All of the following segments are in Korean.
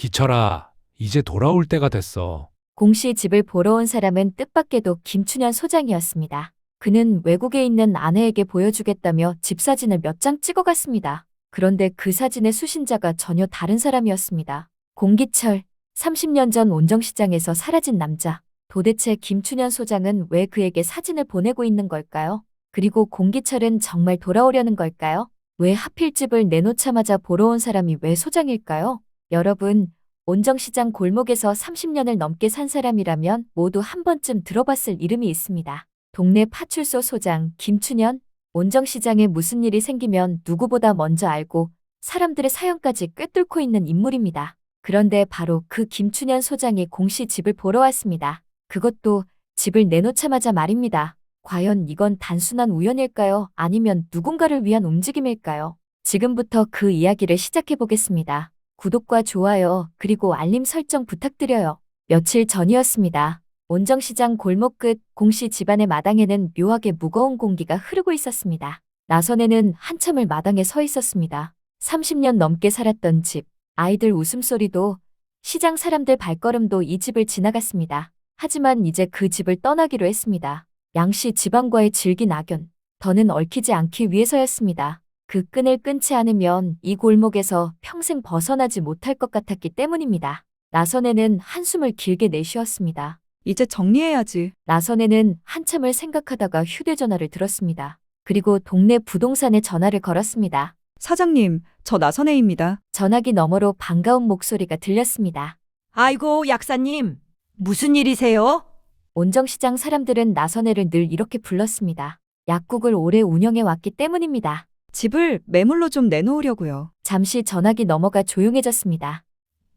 기철아, 이제 돌아올 때가 됐어. 공씨 집을 보러 온 사람은 뜻밖에도 김춘현 소장이었습니다. 그는 외국에 있는 아내에게 보여주겠다며 집 사진을 몇 장 찍어갔습니다. 그런데 그 사진의 수신자가 전혀 다른 사람이었습니다. 공기철, 30년 전 온정시장에서 사라진 남자. 도대체 김춘현 소장은 왜 그에게 사진을 보내고 있는 걸까요? 그리고 공기철은 정말 돌아오려는 걸까요? 왜 하필 집을 내놓자마자 보러 온 사람이 왜 소장일까요? 여러분, 온정시장 골목에서 30년을 넘게 산 사람이라면 모두 한 번쯤 들어봤을 이름이 있습니다. 동네 파출소 소장 김춘현. 온정시장에 무슨 일이 생기면 누구보다 먼저 알고 사람들의 사연까지 꿰뚫고 있는 인물입니다. 그런데 바로 그 김춘현 소장이 공씨 집을 보러 왔습니다. 그것도 집을 내놓자마자 말입니다. 과연 이건 단순한 우연일까요? 아니면 누군가를 위한 움직임일까요? 지금부터 그 이야기를 시작해 보겠습니다. 구독과 좋아요, 그리고 알림 설정 부탁드려요. 며칠 전이었습니다. 온정시장 골목 끝 공씨 집안의 마당에는 묘하게 무거운 공기가 흐르고 있었습니다. 나선에는 한참을 마당에 서 있었습니다. 30년 넘게 살았던 집, 아이들 웃음소리도, 시장 사람들 발걸음도 이 집을 지나갔습니다. 하지만 이제 그 집을 떠나기로 했습니다. 양씨 집안과의 질긴 악연, 더는 얽히지 않기 위해서였습니다. 그 끈을 끊지 않으면 이 골목에서 평생 벗어나지 못할 것 같았기 때문입니다. 나선에는 한숨을 길게 내쉬었습니다. 이제 정리해야지. 나선에는 한참을 생각하다가 휴대전화를 들었습니다. 그리고 동네 부동산에 전화를 걸었습니다. 사장님, 저 나선혜입니다. 전화기 너머로 반가운 목소리가 들렸습니다. 아이고, 약사님. 무슨 일이세요? 온정시장 사람들은 나선혜를 늘 이렇게 불렀습니다. 약국을 오래 운영해 왔기 때문입니다. 집을 매물로 좀 내놓으려고요. 잠시 전화기 너머가 조용해졌습니다.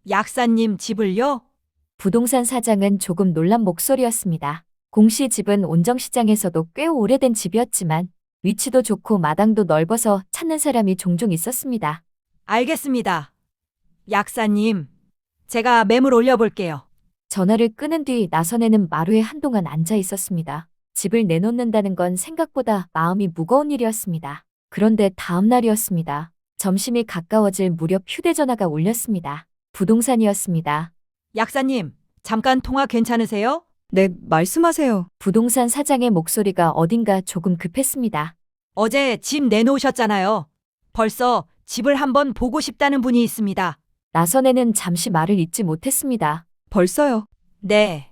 약사님 집을요? 부동산 사장은 조금 놀란 목소리였습니다. 공씨 집은 온정시장에서도 꽤 오래된 집이었지만 위치도 좋고 마당도 넓어서 찾는 사람이 종종 있었습니다. 알겠습니다. 약사님, 제가 매물 올려볼게요. 전화를 끊은 뒤 나선에는 마루에 한동안 앉아 있었습니다. 집을 내놓는다는 건 생각보다 마음이 무거운 일이었습니다. 그런데 다음 날이었습니다. 점심이 가까워질 무렵 휴대전화가 울렸습니다. 부동산이었습니다. 약사님, 잠깐 통화 괜찮으세요? 네, 말씀하세요. 부동산 사장의 목소리가 어딘가 조금 급했습니다. 어제 집 내놓으셨잖아요. 벌써 집을 한번 보고 싶다는 분이 있습니다. 나선에는 잠시 말을 잇지 못했습니다. 벌써요. 네.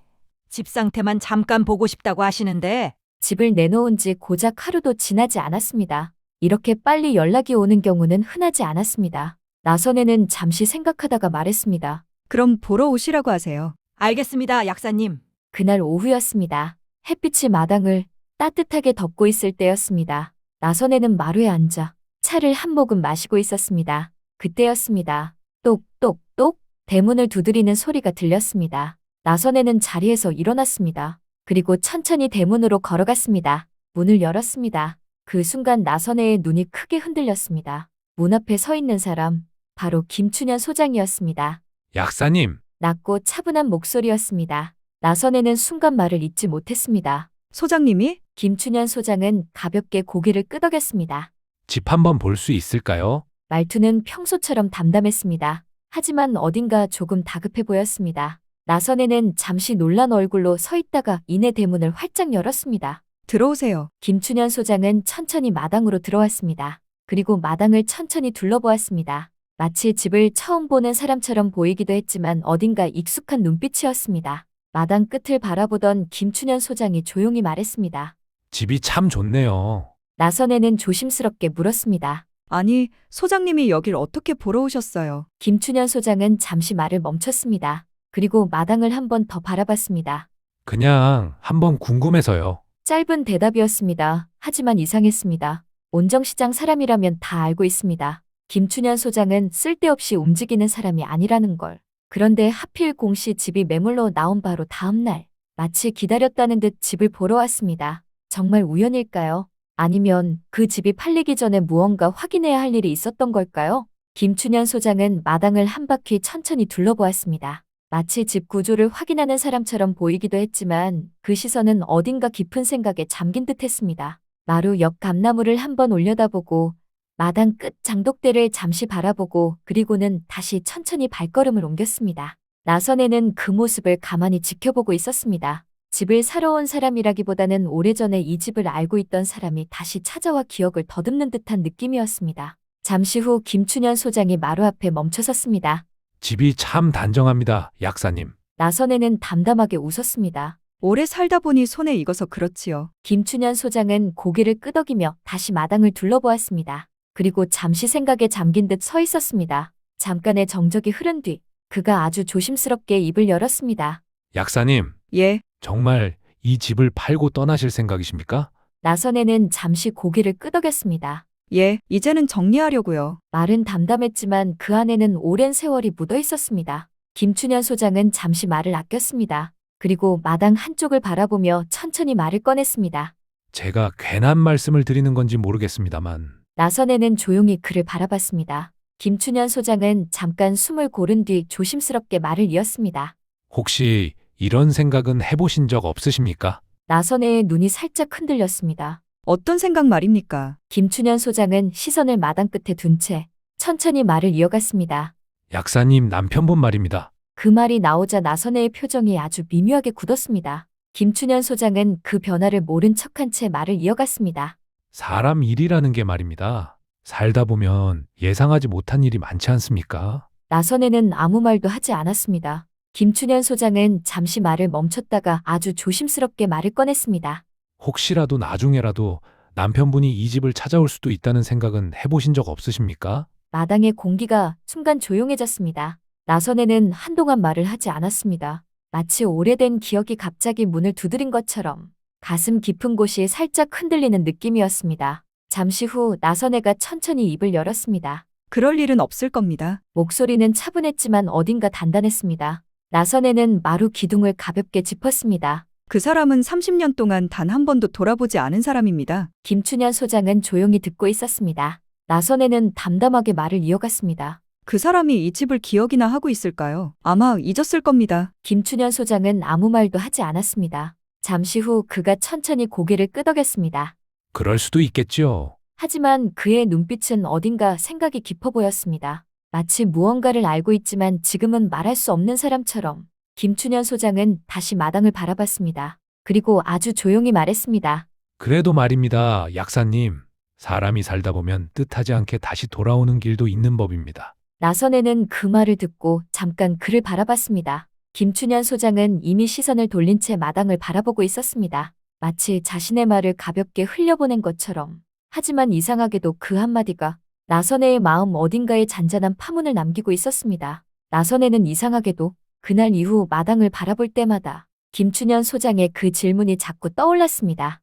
집 상태만 잠깐 보고 싶다고 하시는데, 집을 내놓은 지 고작 하루도 지나지 않았습니다. 이렇게 빨리 연락이 오는 경우는 흔하지 않았습니다. 나선에는 잠시 생각하다가 말했습니다. 그럼 보러 오시라고 하세요. 알겠습니다, 약사님. 그날 오후였습니다. 햇빛이 마당을 따뜻하게 덮고 있을 때였습니다. 나선에는 마루에 앉아 차를 한 모금 마시고 있었습니다. 그때였습니다. 똑똑똑 대문을 두드리는 소리가 들렸습니다. 나선에는 자리에서 일어났습니다. 그리고 천천히 대문으로 걸어갔습니다. 문을 열었습니다. 그 순간 나선에의 눈이 크게 흔들렸습니다. 문 앞에 서 있는 사람, 바로 김춘현 소장이었습니다. 약사님, 낮고 차분한 목소리였습니다. 나선에는 순간 말을 잇지 못했습니다. 소장님이? 김춘현 소장은 가볍게 고개를 끄덕였습니다. 집 한번 볼 수 있을까요? 말투는 평소처럼 담담했습니다. 하지만 어딘가 조금 다급해 보였습니다. 나선에는 잠시 놀란 얼굴로 서 있다가 이내 대문을 활짝 열었습니다. 들어오세요. 김춘현 소장은 천천히 마당으로 들어왔습니다. 그리고 마당을 천천히 둘러보았습니다. 마치 집을 처음 보는 사람처럼 보이기도 했지만 어딘가 익숙한 눈빛이었습니다. 마당 끝을 바라보던 김춘현 소장이 조용히 말했습니다. 집이 참 좋네요. 나선에는 조심스럽게 물었습니다. 아니, 소장님이 여길 어떻게 보러 오셨어요? 김춘현 소장은 잠시 말을 멈췄습니다. 그리고 마당을 한 번 더 바라봤습니다. 그냥 한번 궁금해서요. 짧은 대답이었습니다. 하지만 이상했습니다. 온정시장 사람이라면 다 알고 있습니다. 김춘현 소장은 쓸데없이 움직이는 사람이 아니라는 걸. 그런데 하필 공씨 집이 매물로 나온 바로 다음 날, 마치 기다렸다는 듯 집을 보러 왔습니다. 정말 우연일까요? 아니면 그 집이 팔리기 전에 무언가 확인해야 할 일이 있었던 걸까요? 김춘현 소장은 마당을 한 바퀴 천천히 둘러보았습니다. 마치 집 구조를 확인하는 사람처럼 보이기도 했지만 그 시선은 어딘가 깊은 생각에 잠긴 듯 했습니다. 마루 옆 감나무를 한번 올려다보고 마당 끝 장독대를 잠시 바라보고 그리고는 다시 천천히 발걸음을 옮겼습니다. 나선에는 그 모습을 가만히 지켜보고 있었습니다. 집을 사러 온 사람이라기보다는 오래전에 이 집을 알고 있던 사람이 다시 찾아와 기억을 더듬는 듯한 느낌이었습니다. 잠시 후 김춘현 소장이 마루 앞에 멈춰섰습니다. 집이 참 단정합니다, 약사님. 나선에는 담담하게 웃었습니다. 오래 살다 보니 손에 익어서 그렇지요. 김춘현 소장은 고개를 끄덕이며 다시 마당을 둘러보았습니다. 그리고 잠시 생각에 잠긴 듯 서 있었습니다. 잠깐의 정적이 흐른 뒤 그가 아주 조심스럽게 입을 열었습니다. 약사님, 예, 정말 이 집을 팔고 떠나실 생각이십니까? 나선에는 잠시 고개를 끄덕였습니다. 예, 이제는 정리하려고요. 말은 담담했지만 그 안에는 오랜 세월이 묻어 있었습니다. 김춘현 소장은 잠시 말을 아꼈습니다. 그리고 마당 한쪽을 바라보며 천천히 말을 꺼냈습니다. 제가 괜한 말씀을 드리는 건지 모르겠습니다만 나선에는 조용히 그를 바라봤습니다. 김춘현 소장은 잠깐 숨을 고른 뒤 조심스럽게 말을 이었습니다. 혹시 이런 생각은 해보신 적 없으십니까? 나선에의 눈이 살짝 흔들렸습니다. 어떤 생각 말입니까? 김춘현 소장은 시선을 마당 끝에 둔 채 천천히 말을 이어갔습니다. 약사님 남편분 말입니다. 그 말이 나오자 나선에의 표정이 아주 미묘하게 굳었습니다. 김춘현 소장은 그 변화를 모른 척한 채 말을 이어갔습니다. 사람 일이라는 게 말입니다. 살다 보면 예상하지 못한 일이 많지 않습니까? 나선에는 아무 말도 하지 않았습니다. 김춘현 소장은 잠시 말을 멈췄다가 아주 조심스럽게 말을 꺼냈습니다. 혹시라도 나중에라도 남편분이 이 집을 찾아올 수도 있다는 생각은 해보신 적 없으십니까? 마당의 공기가 순간 조용해졌습니다. 나선에는 한동안 말을 하지 않았습니다. 마치 오래된 기억이 갑자기 문을 두드린 것처럼 가슴 깊은 곳이 살짝 흔들리는 느낌이었습니다. 잠시 후 나선에가 천천히 입을 열었습니다. 그럴 일은 없을 겁니다. 목소리는 차분했지만 어딘가 단단했습니다. 나선에는 마루 기둥을 가볍게 짚었습니다. 그 사람은 30년 동안 단 한 번도 돌아보지 않은 사람입니다. 김춘현 소장은 조용히 듣고 있었습니다. 나선에는 담담하게 말을 이어갔습니다. 그 사람이 이 집을 기억이나 하고 있을까요? 아마 잊었을 겁니다. 김춘현 소장은 아무 말도 하지 않았습니다. 잠시 후 그가 천천히 고개를 끄덕였습니다. 그럴 수도 있겠지요. 하지만 그의 눈빛은 어딘가 생각이 깊어 보였습니다. 마치 무언가를 알고 있지만 지금은 말할 수 없는 사람처럼 김춘현 소장은 다시 마당을 바라봤습니다. 그리고 아주 조용히 말했습니다. 그래도 말입니다, 약사님. 사람이 살다 보면 뜻하지 않게 다시 돌아오는 길도 있는 법입니다. 나선에는 그 말을 듣고 잠깐 그를 바라봤습니다. 김춘현 소장은 이미 시선을 돌린 채 마당을 바라보고 있었습니다. 마치 자신의 말을 가볍게 흘려보낸 것처럼. 하지만 이상하게도 그 한마디가 나선에의 마음 어딘가에 잔잔한 파문을 남기고 있었습니다. 나선에는 이상하게도 그날 이후 마당을 바라볼 때마다 김춘현 소장의 그 질문이 자꾸 떠올랐습니다.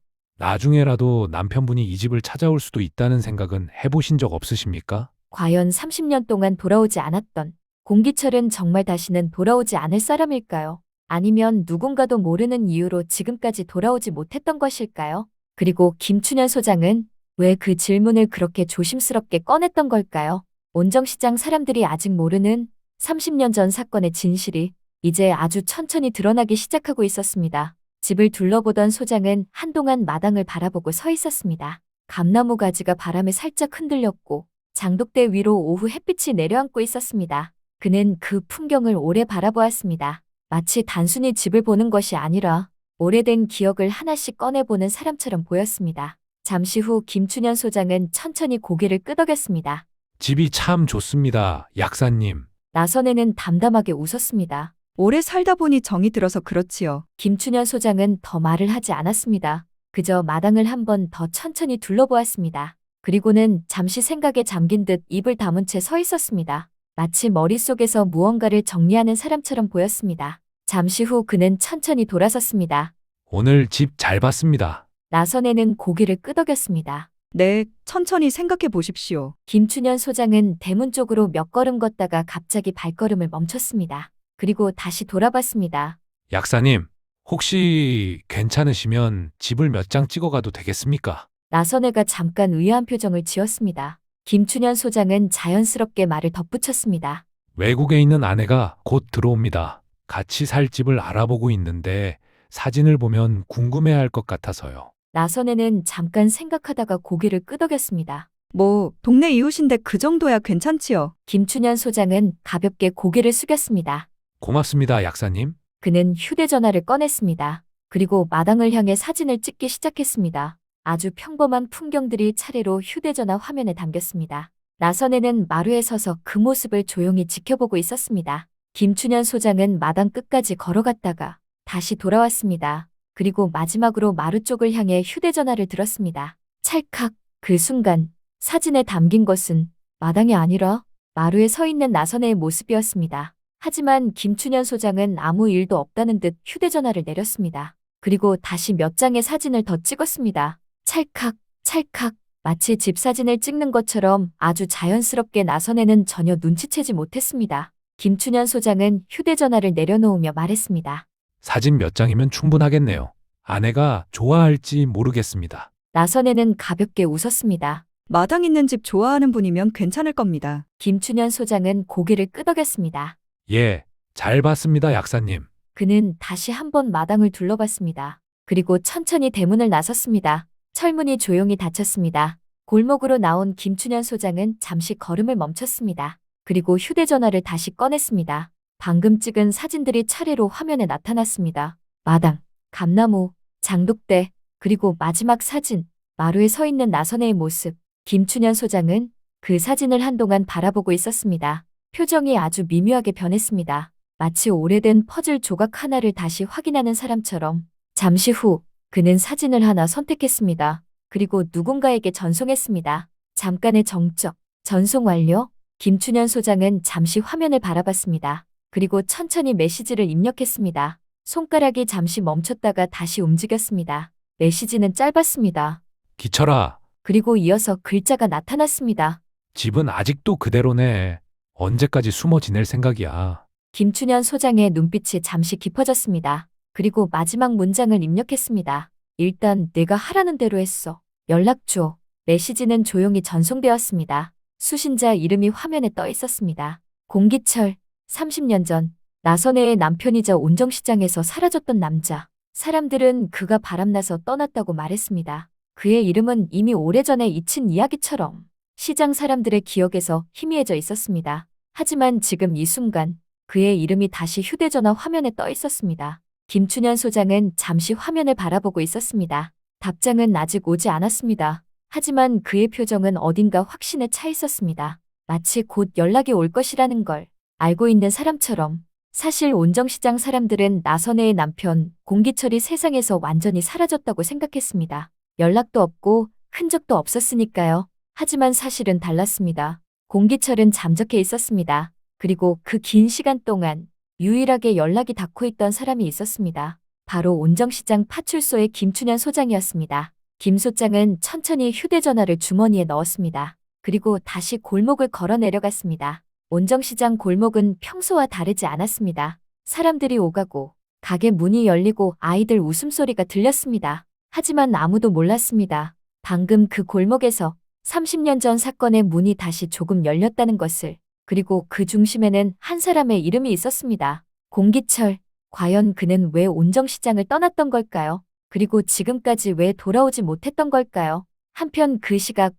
나중에라도 남편분이 이 집을 찾아올 수도 있다는 생각은 해보신 적 없으십니까? 과연 30년 동안 돌아오지 않았던 공기철은 정말 다시는 돌아오지 않을 사람일까요? 아니면 누군가도 모르는 이유로 지금까지 돌아오지 못했던 것일까요? 그리고 김춘현 소장은 왜 그 질문을 그렇게 조심스럽게 꺼냈던 걸까요? 온정시장 사람들이 아직 모르는 30년 전 사건의 진실이 이제 아주 천천히 드러나기 시작하고 있었습니다. 집을 둘러보던 소장은 한동안 마당을 바라보고 서 있었습니다. 감나무 가지가 바람에 살짝 흔들렸고 장독대 위로 오후 햇빛이 내려앉고 있었습니다. 그는 그 풍경을 오래 바라보았습니다. 마치 단순히 집을 보는 것이 아니라 오래된 기억을 하나씩 꺼내보는 사람처럼 보였습니다. 잠시 후 김춘현 소장은 천천히 고개를 끄덕였습니다. 집이 참 좋습니다, 약사님. 나선에는 담담하게 웃었습니다. 오래 살다 보니 정이 들어서 그렇지요. 김춘현 소장은 더 말을 하지 않았습니다. 그저 마당을 한 번 더 천천히 둘러보았습니다. 그리고는 잠시 생각에 잠긴 듯 입을 다문 채 서 있었습니다. 마치 머릿속에서 무언가를 정리하는 사람처럼 보였습니다. 잠시 후 그는 천천히 돌아섰습니다. 오늘 집 잘 봤습니다. 나선에는 고개를 끄덕였습니다. 네, 천천히 생각해 보십시오. 김춘현 소장은 대문 쪽으로 몇 걸음 걷다가 갑자기 발걸음을 멈췄습니다. 그리고 다시 돌아봤습니다. 약사님, 혹시 괜찮으시면 집을 몇 장 찍어가도 되겠습니까? 나선애가 잠깐 의아한 표정을 지었습니다. 김춘현 소장은 자연스럽게 말을 덧붙였습니다. 외국에 있는 아내가 곧 들어옵니다. 같이 살 집을 알아보고 있는데 사진을 보면 궁금해할 것 같아서요. 나선애는 잠깐 생각하다가 고개를 끄덕였습니다. 뭐, 동네 이웃인데 그 정도야 괜찮지요. 김춘현 소장은 가볍게 고개를 숙였습니다. 고맙습니다, 약사님. 그는 휴대전화를 꺼냈습니다. 그리고 마당을 향해 사진을 찍기 시작했습니다. 아주 평범한 풍경들이 차례로 휴대전화 화면에 담겼습니다. 나선에는 마루에 서서 그 모습을 조용히 지켜보고 있었습니다. 김춘현 소장은 마당 끝까지 걸어갔다가 다시 돌아왔습니다. 그리고 마지막으로 마루 쪽을 향해 휴대전화를 들었습니다. 찰칵! 그 순간 사진에 담긴 것은 마당이 아니라 마루에 서 있는 나선의 모습이었습니다. 하지만 김춘현 소장은 아무 일도 없다는 듯 휴대전화를 내렸습니다. 그리고 다시 몇 장의 사진을 더 찍었습니다. 찰칵, 찰칵, 마치 집 사진을 찍는 것처럼 아주 자연스럽게 나선에는 전혀 눈치채지 못했습니다. 김춘현 소장은 휴대전화를 내려놓으며 말했습니다. 사진 몇 장이면 충분하겠네요. 아내가 좋아할지 모르겠습니다. 나선에는 가볍게 웃었습니다. 마당 있는 집 좋아하는 분이면 괜찮을 겁니다. 김춘현 소장은 고개를 끄덕였습니다. 예, 잘 봤습니다, 약사님. 그는 다시 한번 마당을 둘러봤습니다. 그리고 천천히 대문을 나섰습니다. 철문이 조용히 닫혔습니다. 골목으로 나온 김춘현 소장은 잠시 걸음을 멈췄습니다. 그리고 휴대전화를 다시 꺼냈습니다. 방금 찍은 사진들이 차례로 화면에 나타났습니다. 마당, 감나무, 장독대, 그리고 마지막 사진, 마루에 서 있는 나선의 모습. 김춘현 소장은 그 사진을 한동안 바라보고 있었습니다. 표정이 아주 미묘하게 변했습니다. 마치 오래된 퍼즐 조각 하나를 다시 확인하는 사람처럼. 잠시 후 그는 사진을 하나 선택했습니다. 그리고 누군가에게 전송했습니다. 잠깐의 정적. 전송 완료. 김춘현 소장은 잠시 화면을 바라봤습니다. 그리고 천천히 메시지를 입력했습니다. 손가락이 잠시 멈췄다가 다시 움직였습니다. 메시지는 짧았습니다. 기철아, 그리고 이어서 글자가 나타났습니다. 집은 아직도 그대로네. 언제까지 숨어 지낼 생각이야. 김춘현 소장의 눈빛이 잠시 깊어졌습니다. 그리고 마지막 문장을 입력했습니다. 일단 내가 하라는 대로 했어. 연락 줘. 메시지는 조용히 전송되었습니다. 수신자 이름이 화면에 떠 있었습니다. 공기철, 30년 전 나선혜의 남편이자 온정시장에서 사라졌던 남자. 사람들은 그가 바람나서 떠났다고 말했습니다. 그의 이름은 이미 오래전에 잊힌 이야기처럼 시장 사람들의 기억에서 희미해져 있었습니다. 하지만 지금 이 순간 그의 이름이 다시 휴대전화 화면에 떠 있었습니다. 김춘현 소장은 잠시 화면을 바라보고 있었습니다. 답장은 아직 오지 않았습니다. 하지만 그의 표정은 어딘가 확신에 차 있었습니다. 마치 곧 연락이 올 것이라는 걸 알고 있는 사람처럼. 사실 온정시장 사람들은 나선혜의 남편 공기철이 세상에서 완전히 사라졌다고 생각했습니다. 연락도 없고 흔적도 없었으니까요. 하지만 사실은 달랐습니다. 공기철은 잠적해 있었습니다. 그리고 그 긴 시간 동안 유일하게 연락이 닿고 있던 사람이 있었습니다. 바로 온정시장 파출소의 김춘현 소장이었습니다. 김 소장은 천천히 휴대전화를 주머니에 넣었습니다. 그리고 다시 골목을 걸어 내려갔습니다. 온정시장 골목은 평소와 다르지 않았습니다. 사람들이 오가고 가게 문이 열리고 아이들 웃음소리가 들렸습니다. 하지만 아무도 몰랐습니다. 방금 그 골목에서 30년 전 사건의 문이 다시 조금 열렸다는 것을. 그리고 그 중심에는 한 사람의 이름이 있었습니다. 공기철. 과연 그는 왜 온정시장을 떠났던 걸까요? 그리고 지금까지 왜 돌아오지 못했던 걸까요? 한편 그 시각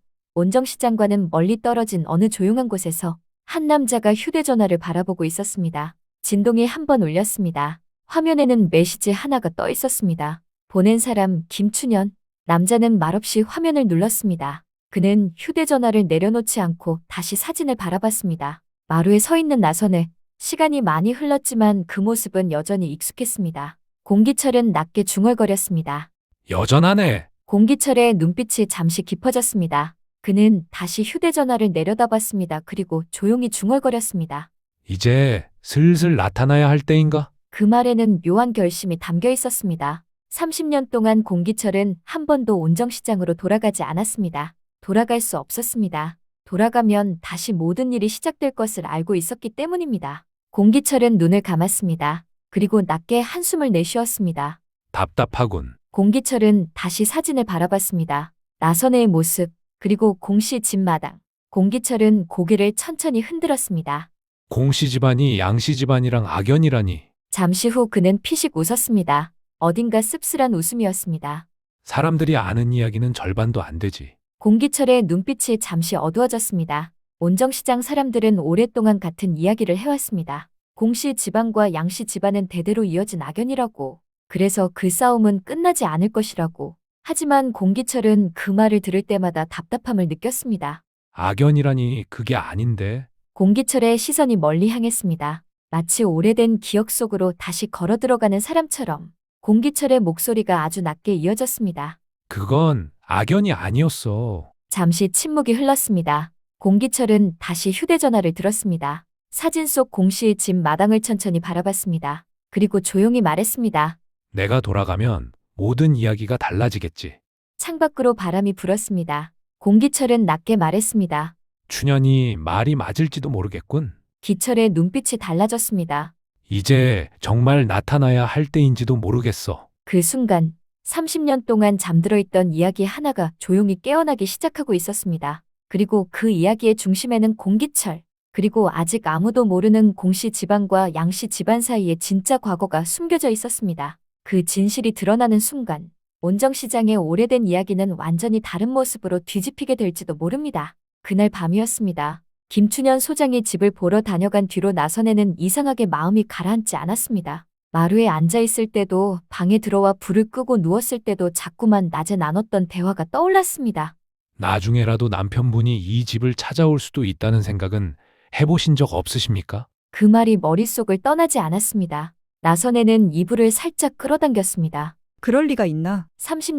온정시장과는 멀리 떨어진 어느 조용한 곳에서 한 남자가 휴대전화를 바라보고 있었습니다. 진동이 한 번 울렸습니다. 화면에는 메시지 하나가 떠 있었습니다. 보낸 사람 김춘현. 남자는 말없이 화면을 눌렀습니다. 그는 휴대전화를 내려놓지 않고 다시 사진을 바라봤습니다. 마루에 서 있는 나선혜. 시간이 많이 흘렀지만 그 모습은 여전히 익숙했습니다. 공기철은 낮게 중얼거렸습니다. 여전하네. 공기철의 눈빛이 잠시 깊어졌습니다. 그는 다시 휴대전화를 내려다봤습니다. 그리고 조용히 중얼거렸습니다. 이제 슬슬 나타나야 할 때인가? 그 말에는 묘한 결심이 담겨 있었습니다. 30년 동안 공기철은 한 번도 온정시장으로 돌아가지 않았습니다. 돌아갈 수 없었습니다. 돌아가면 다시 모든 일이 시작될 것을 알고 있었기 때문입니다. 공기철은 눈을 감았습니다. 그리고 낮게 한숨을 내쉬었습니다. 답답하군. 공기철은 다시 사진을 바라봤습니다. 나선혜의 모습, 그리고 공씨 집 마당. 공기철은 고개를 천천히 흔들었습니다. 공씨 집안이 양씨 집안이랑 악연이라니. 잠시 후 그는 피식 웃었습니다. 어딘가 씁쓸한 웃음이었습니다. 사람들이 아는 이야기는 절반도 안 되지. 공기철의 눈빛이 잠시 어두워졌습니다. 온정시장 사람들은 오랫동안 같은 이야기를 해왔습니다. 공씨 집안과 양씨 집안은 대대로 이어진 악연이라고. 그래서 그 싸움은 끝나지 않을 것이라고. 하지만 공기철은 그 말을 들을 때마다 답답함을 느꼈습니다. 악연이라니 그게 아닌데. 공기철의 시선이 멀리 향했습니다. 마치 오래된 기억 속으로 다시 걸어 들어가는 사람처럼. 공기철의 목소리가 아주 낮게 이어졌습니다. 그건 악연이 아니었어. 잠시 침묵이 흘렀습니다. 공기철은 다시 휴대전화를 들었습니다. 사진 속 공씨의 집 마당을 천천히 바라봤습니다. 그리고 조용히 말했습니다. 내가 돌아가면 모든 이야기가 달라지겠지. 창밖으로 바람이 불었습니다. 공기철은 낮게 말했습니다. 춘현이 말이 맞을지도 모르겠군. 기철의 눈빛이 달라졌습니다. 이제 정말 나타나야 할 때인지도 모르겠어. 그 순간 30년 동안 잠들어 있던 이야기 하나가 조용히 깨어나기 시작하고 있었습니다. 그리고 그 이야기의 중심에는 공기철, 그리고 아직 아무도 모르는 공씨 집안과 양씨 집안 사이에 진짜 과거가 숨겨져 있었습니다. 그 진실이 드러나는 순간 온정시장의 오래된 이야기는 완전히 다른 모습으로 뒤집히게 될지도 모릅니다. 그날 밤이었습니다. 김춘현 소장이 집을 보러 다녀간 뒤로 나선에는 이상하게 마음이 가라앉지 않았습니다. 마루에 앉아있을 때도, 방에 들어와 불을 끄고 누웠을 때도 자꾸만 낮에 나눴던 대화가 떠올랐습니다. 나중에라도 남편분이 이 집을 찾아올 수도 있다는 생각은 해보신 적 없으십니까? 그 말이 머릿속을 떠나지 않았습니다. 나선에는 이불을 살짝 끌어당겼습니다. 그럴 리가 있나?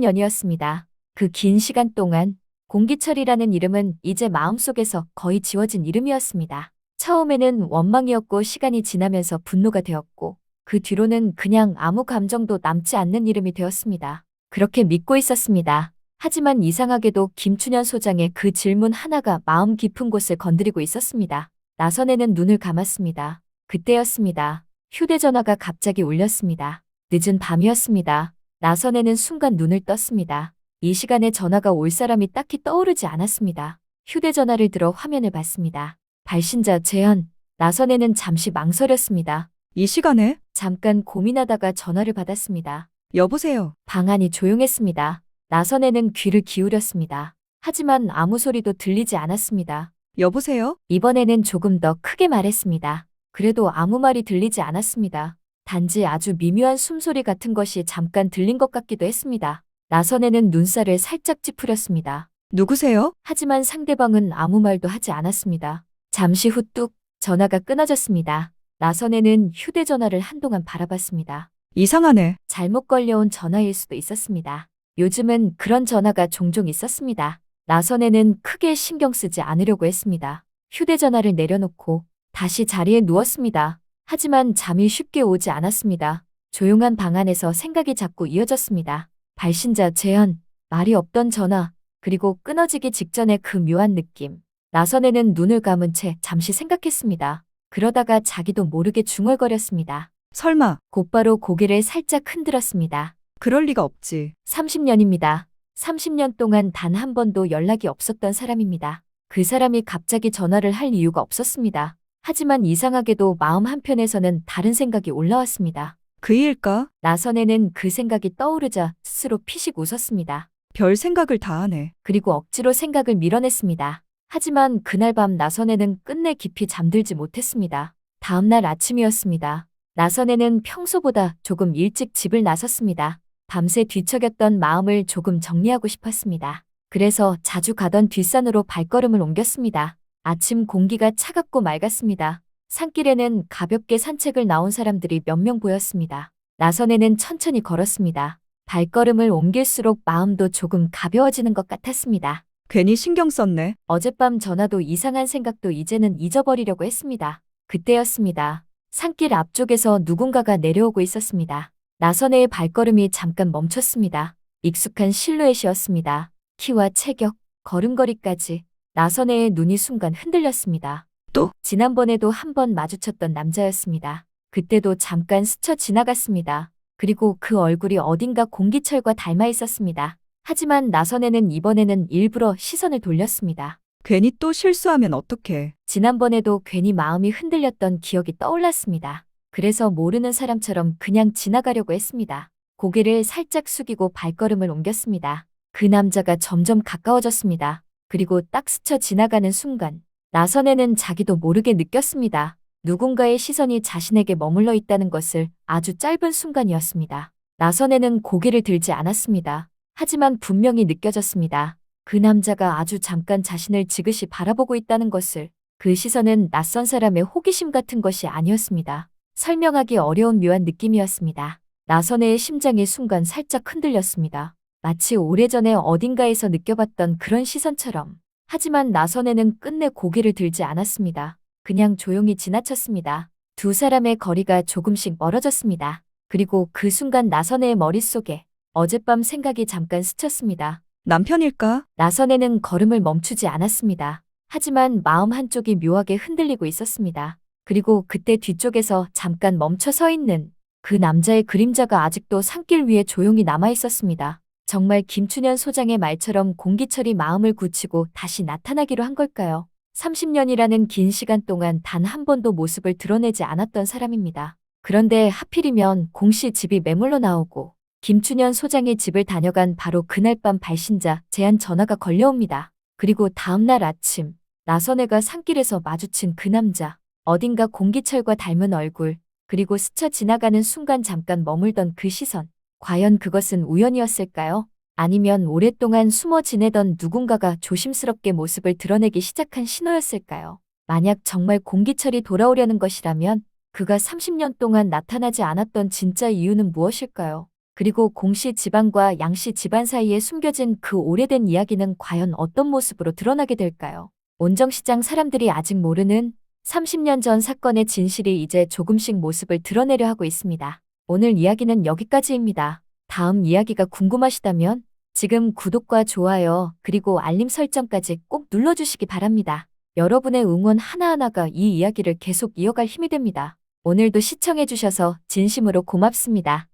30년이었습니다. 그 긴 시간 동안 공기철이라는 이름은 이제 마음속에서 거의 지워진 이름이었습니다. 처음에는 원망이었고 시간이 지나면서 분노가 되었고 그 뒤로는 그냥 아무 감정도 남지 않는 이름이 되었습니다. 그렇게 믿고 있었습니다. 하지만 이상하게도 김춘현 소장의 그 질문 하나가 마음 깊은 곳을 건드리고 있었습니다. 나선에는 눈을 감았습니다. 그때였습니다. 휴대전화가 갑자기 울렸습니다. 늦은 밤이었습니다. 나선에는 순간 눈을 떴습니다. 이 시간에 전화가 올 사람이 딱히 떠오르지 않았습니다. 휴대전화를 들어 화면을 봤습니다. 발신자 재현. 나선에는 잠시 망설였습니다. 이 시간에? 잠깐 고민하다가 전화를 받았습니다. 여보세요. 방 안이 조용했습니다. 나선에는 귀를 기울였습니다. 하지만 아무 소리도 들리지 않았습니다. 여보세요? 이번에는 조금 더 크게 말했습니다. 그래도 아무 말이 들리지 않았습니다. 단지 아주 미묘한 숨소리 같은 것이 잠깐 들린 것 같기도 했습니다. 나선에는 눈살을 살짝 찌푸렸습니다. 누구세요? 하지만 상대방은 아무 말도 하지 않았습니다. 잠시 후 뚝 전화가 끊어졌습니다. 나선에는 휴대전화를 한동안 바라봤습니다. 이상하네. 잘못 걸려온 전화일 수도 있었습니다. 요즘은 그런 전화가 종종 있었습니다. 나선에는 크게 신경 쓰지 않으려고 했습니다. 휴대전화를 내려놓고 다시 자리에 누웠습니다. 하지만 잠이 쉽게 오지 않았습니다. 조용한 방 안에서 생각이 자꾸 이어졌습니다. 발신자 재현, 말이 없던 전화, 그리고 끊어지기 직전의 그 묘한 느낌. 나선에는 눈을 감은 채 잠시 생각했습니다. 그러다가 자기도 모르게 중얼거렸습니다. 설마, 곧바로 고개를 살짝 흔들었습니다. 그럴 리가 없지. 30년입니다. 30년 동안 단 한 번도 연락이 없었던 사람입니다. 그 사람이 갑자기 전화를 할 이유가 없었습니다. 하지만 이상하게도 마음 한편에서는 다른 생각이 올라왔습니다. 그 일일까? 나선에는 그 생각이 떠오르자 스스로 피식 웃었습니다. 별 생각을 다 하네. 그리고 억지로 생각을 밀어냈습니다. 하지만 그날 밤 나선에는 끝내 깊이 잠들지 못했습니다. 다음 날 아침이었습니다. 나선에는 평소보다 조금 일찍 집을 나섰습니다. 밤새 뒤척였던 마음을 조금 정리하고 싶었습니다. 그래서 자주 가던 뒷산으로 발걸음을 옮겼습니다. 아침 공기가 차갑고 맑았습니다. 산길에는 가볍게 산책을 나온 사람들이 몇 명 보였습니다. 나선에는 천천히 걸었습니다. 발걸음을 옮길수록 마음도 조금 가벼워지는 것 같았습니다. 괜히 신경 썼네. 어젯밤 전화도 이상한 생각도 이제는 잊어버리려고 했습니다. 그때였습니다. 산길 앞쪽에서 누군가가 내려오고 있었습니다. 나선혜의 발걸음이 잠깐 멈췄습니다. 익숙한 실루엣이었습니다. 키와 체격, 걸음걸이까지. 나선혜의 눈이 순간 흔들렸습니다. 또? 지난번에도 한 번 마주쳤던 남자였습니다. 그때도 잠깐 스쳐 지나갔습니다. 그리고 그 얼굴이 어딘가 공기철과 닮아 있었습니다. 하지만 나선혜는 이번에는 일부러 시선을 돌렸습니다. 괜히 또 실수하면 어떡해. 지난번에도 괜히 마음이 흔들렸던 기억이 떠올랐습니다. 그래서 모르는 사람처럼 그냥 지나가려고 했습니다. 고개를 살짝 숙이고 발걸음을 옮겼습니다. 그 남자가 점점 가까워졌습니다. 그리고 딱 스쳐 지나가는 순간 나선혜는 자기도 모르게 느꼈습니다. 누군가의 시선이 자신에게 머물러 있다는 것을 아주 짧은 순간이었습니다. 나선혜는 고개를 들지 않았습니다. 하지만 분명히 느껴졌습니다. 그 남자가 아주 잠깐 자신을 지그시 바라보고 있다는 것을. 그 시선은 낯선 사람의 호기심 같은 것이 아니었습니다. 설명하기 어려운 묘한 느낌이었습니다. 나선혜의 심장이 순간 살짝 흔들렸습니다. 마치 오래전에 어딘가에서 느껴봤던 그런 시선처럼. 하지만 나선혜는 끝내 고개를 들지 않았습니다. 그냥 조용히 지나쳤습니다. 두 사람의 거리가 조금씩 멀어졌습니다. 그리고 그 순간 나선혜의 머릿속에 어젯밤 생각이 잠깐 스쳤습니다. 남편일까? 나선혜는 걸음을 멈추지 않았습니다. 하지만 마음 한쪽이 묘하게 흔들리고 있었습니다. 그리고 그때 뒤쪽에서 잠깐 멈춰 서 있는 그 남자의 그림자가 아직도 산길 위에 조용히 남아 있었습니다. 정말 김춘현 소장의 말처럼 공기철이 마음을 굳히고 다시 나타나기로 한 걸까요? 30년이라는 긴 시간 동안 단 한 번도 모습을 드러내지 않았던 사람입니다. 그런데 하필이면 공씨 집이 매물로 나오고 김춘현 소장의 집을 다녀간 바로 그날 밤 발신자 제안 전화가 걸려옵니다. 그리고 다음날 아침 나선혜가 산길에서 마주친 그 남자, 어딘가 공기철과 닮은 얼굴, 그리고 스쳐 지나가는 순간 잠깐 머물던 그 시선. 과연 그것은 우연이었을까요? 아니면 오랫동안 숨어 지내던 누군가가 조심스럽게 모습을 드러내기 시작한 신호였을까요? 만약 정말 공기철이 돌아오려는 것이라면 그가 30년 동안 나타나지 않았던 진짜 이유는 무엇일까요? 그리고 공씨 집안과 양씨 집안 사이에 숨겨진 그 오래된 이야기는 과연 어떤 모습으로 드러나게 될까요? 온정시장 사람들이 아직 모르는 30년 전 사건의 진실이 이제 조금씩 모습을 드러내려 하고 있습니다. 오늘 이야기는 여기까지입니다. 다음 이야기가 궁금하시다면 지금 구독과 좋아요 그리고 알림 설정까지 꼭 눌러주시기 바랍니다. 여러분의 응원 하나하나가 이 이야기를 계속 이어갈 힘이 됩니다. 오늘도 시청해주셔서 진심으로 고맙습니다.